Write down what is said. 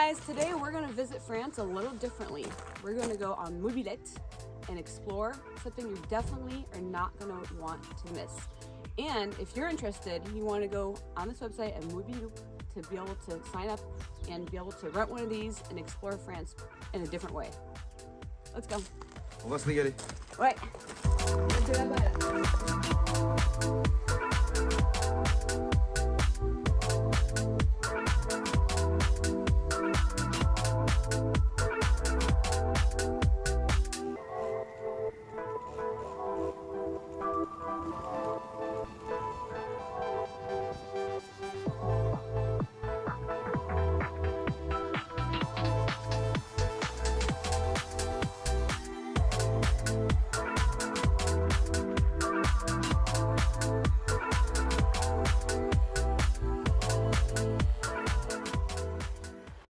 guys, today we're going to visit France a little differently. We're going to go on mobilette and explore something you definitely are not going to want to miss. And if you're interested, you want to go on this website at Bienvenue to be able to sign up and be able to rent one of these and explore France in a different way. Let's go. On va se régaler. Ouais.